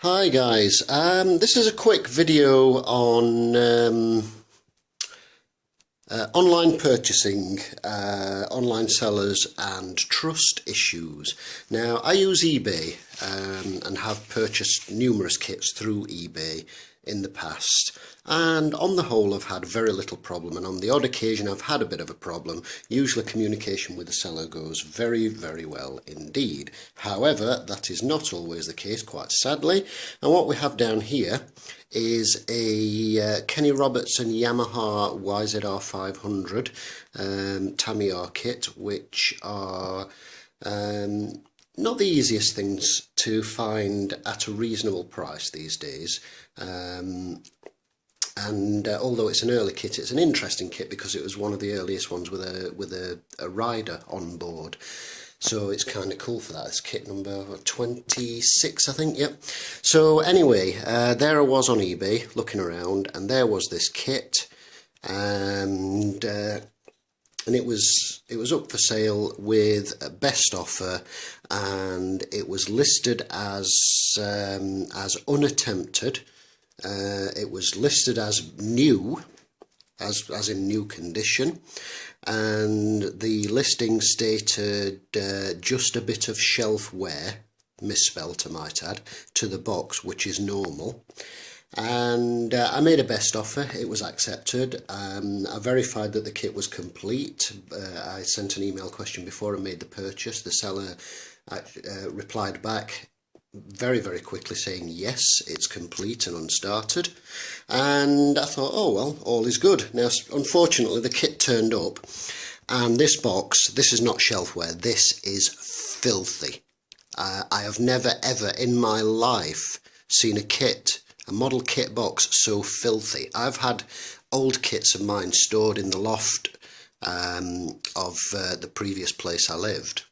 Hi guys, this is a quick video on online purchasing, online sellers and trust issues. Now I use eBay and have purchased numerous kits through eBay in the past, and on the whole I've had very little problem, and on the odd occasion I've had a bit of a problem. Usually communication with the seller goes very well indeed. However, that is not always the case, quite sadly, and what we have down here is a Kenny Roberts Yamaha YZR 500 Tamiya kit, which are not the easiest things to find at a reasonable price these days. Although it's an early kit, it's an interesting kit because it was one of the earliest ones with a rider on board. So it's kind of cool for that. It's kit number 26, I think, yep. So anyway, there I was on eBay looking around, and there was this kit, and it was up for sale with a best offer, and it was listed as unattempted. It was listed as new, as in new condition, and the listing stated just a bit of shelf wear, misspelt I might add, to the box, which is normal. And I made a best offer. It was accepted. I verified that the kit was complete. I sent an email question before I made the purchase. The seller replied back very quickly saying yes, it's complete and unstarted. And I thought, oh well, all is good. Now unfortunately the kit turned up, and this box, this is not shelfware, this is filthy. I have never ever in my life seen a model kit box so filthy. I've had old kits of mine stored in the loft of the previous place I lived,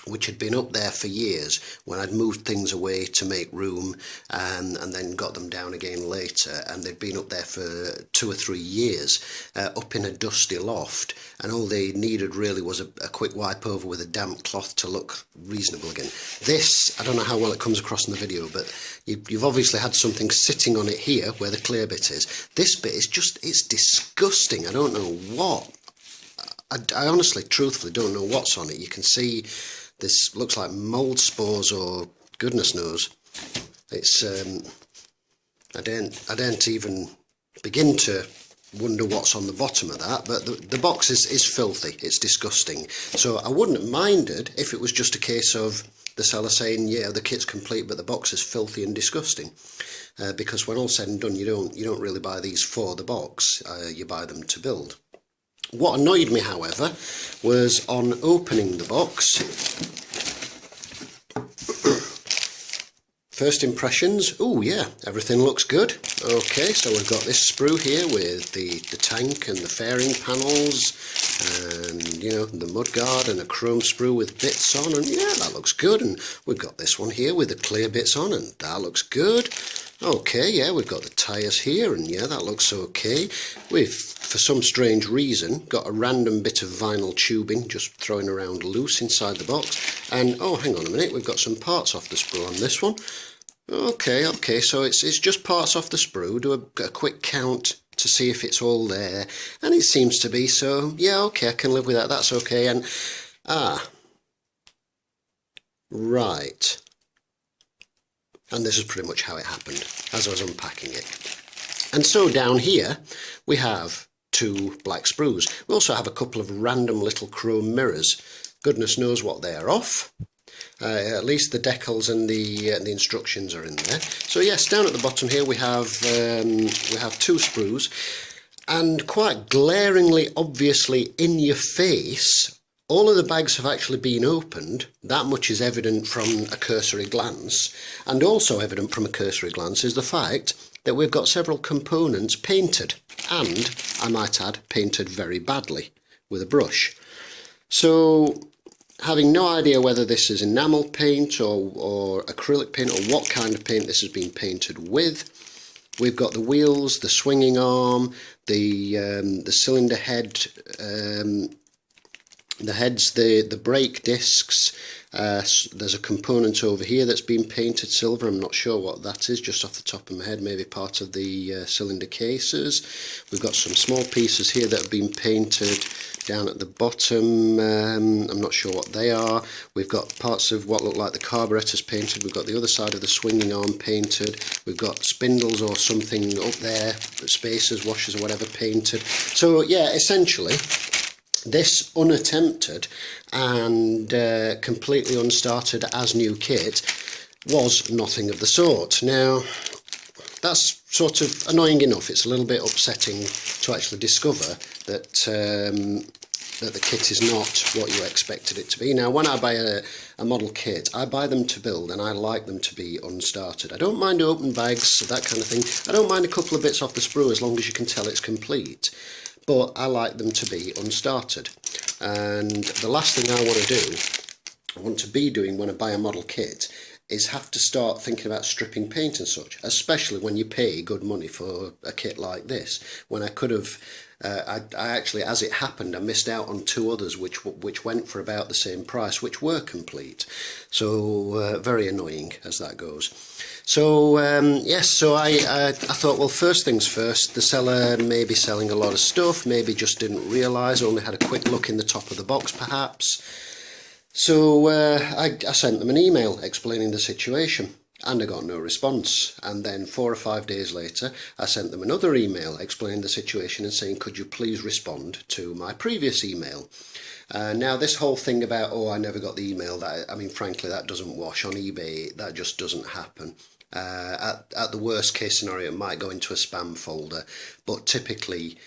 which had been up there for years when I'd moved things away to make room, and then got them down again later, and they'd been up there for 2 or 3 years, up in a dusty loft, and all they needed really was a quick wipe over with a damp cloth to look reasonable again. This, I don't know how well it comes across in the video, but you've obviously had something sitting on it here where the clear bit is. This bit is just, it's disgusting. I don't know what. I honestly, truthfully don't know what's on it. You can see this looks like mould spores or goodness knows. It's I don't even begin to wonder what's on the bottom of that, but the box is filthy. It's disgusting. So I wouldn't have minded if it was just a case of the seller saying, yeah, the kit's complete, but the box is filthy and disgusting. Because when all's said and done, you don't really buy these for the box. You buy them to build. What annoyed me, however, was on opening the box. First impressions, oh yeah, everything looks good. Okay, so we've got this sprue here with the tank and the fairing panels, and you know, the mudguard, and a chrome sprue with bits on, and yeah, that looks good. And we've got this one here with the clear bits on, and that looks good. Okay, yeah, we've got the tyres here, and yeah, that looks okay. We've, for some strange reason, got a random bit of vinyl tubing just throwing around loose inside the box. And, oh, hang on a minute, we've got some parts off the sprue on this one. Okay, so it's just parts off the sprue. Do a quick count to see if it's all there, and it seems to be, so yeah, okay, I can live with that, that's okay. And, right. And this is pretty much how it happened as I was unpacking it. And so down here we have 2 black sprues. We also have a couple of random little chrome mirrors. Goodness knows what they're off. At least the decals and the instructions are in there. So yes, down at the bottom here we have 2 sprues, and quite glaringly, obviously in your face, all of the bags have actually been opened. That much is evident from a cursory glance, and also evident from a cursory glance is the fact that we've got several components painted, and, I might add, painted very badly with a brush. So, having no idea whether this is enamel paint or acrylic paint, or what kind of paint this has been painted with, we've got the wheels, the swinging arm, the cylinder head The heads, the brake discs, there's a component over here that's been painted silver. I'm not sure what that is, just off the top of my head, maybe part of the cylinder cases. We've got some small pieces here that have been painted down at the bottom. I'm not sure what they are. We've got parts of what look like the carburetors painted. We've got the other side of the swinging arm painted. We've got spindles or something up there, spacers, washers or whatever painted. So yeah, essentially this unattempted and completely unstarted as new kit was nothing of the sort. Now that's sort of annoying enough. It's a little bit upsetting to actually discover that that the kit is not what you expected it to be. Now when I buy a model kit, I buy them to build and I like them to be unstarted. I don't mind open bags, that kind of thing. I don't mind a couple of bits off the sprue as long as you can tell it's complete. But I like them to be unstarted. And the last thing I want to be doing when I buy a model kit is have to start thinking about stripping paint and such, especially when you pay good money for a kit like this, when I could have I actually, as it happened, I missed out on two others which went for about the same price, which were complete. So very annoying as that goes. So yes, so I thought, well, first things first, the seller may be selling a lot of stuff, maybe just didn't realise, only had a quick look in the top of the box perhaps. So I sent them an email explaining the situation. And I got no response. And then 4 or 5 days later, I sent them another email explaining the situation and saying, could you please respond to my previous email? Now, this whole thing about, oh, I never got the email, I mean, frankly, that doesn't wash on eBay. That just doesn't happen. At the worst case scenario, it might go into a spam folder. But typically,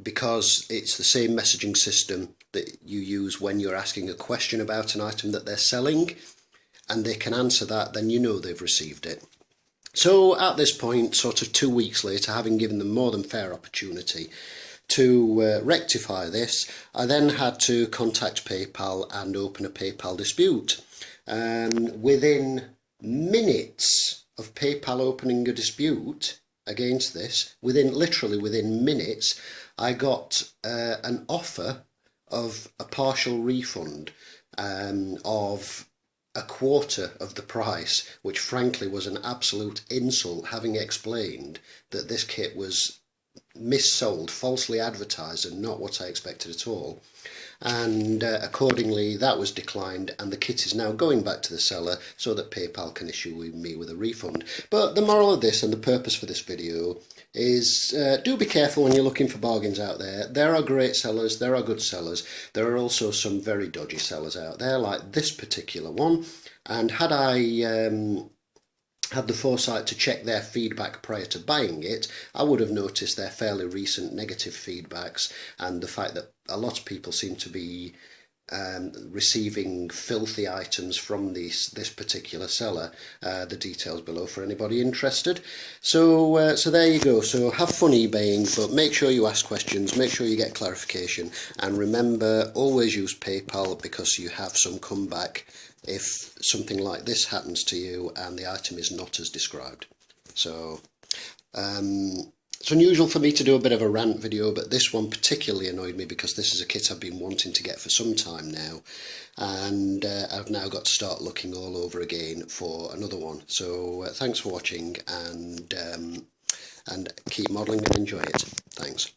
because it's the same messaging system that you use when you're asking a question about an item that they're selling, and they can answer that, then you know they've received it. So at this point, sort of 2 weeks later, having given them more than fair opportunity to rectify this, I then had to contact PayPal and open a PayPal dispute. Within minutes of PayPal opening a dispute against this, literally within minutes, I got an offer of a partial refund of a quarter of the price, which frankly was an absolute insult, having explained that this kit was missold, falsely advertised, and not what I expected at all. And accordingly that was declined, and the kit is now going back to the seller so that PayPal can issue me with a refund. But the moral of this, and the purpose for this video, is do be careful when you're looking for bargains out there. There are great sellers, there are good sellers, there are also some very dodgy sellers out there, like this particular one. And had I had the foresight to check their feedback prior to buying it, I would have noticed their fairly recent negative feedbacks and the fact that a lot of people seem to be receiving filthy items from this particular seller. The details below for anybody interested. So so there you go. So have fun eBaying, but make sure you ask questions, make sure you get clarification, and remember, always use PayPal, because you have some comeback if something like this happens to you and the item is not as described. So it's unusual for me to do a bit of a rant video, but this one particularly annoyed me because this is a kit I've been wanting to get for some time now, and I've now got to start looking all over again for another one. So thanks for watching, and keep modelling and enjoy it. Thanks.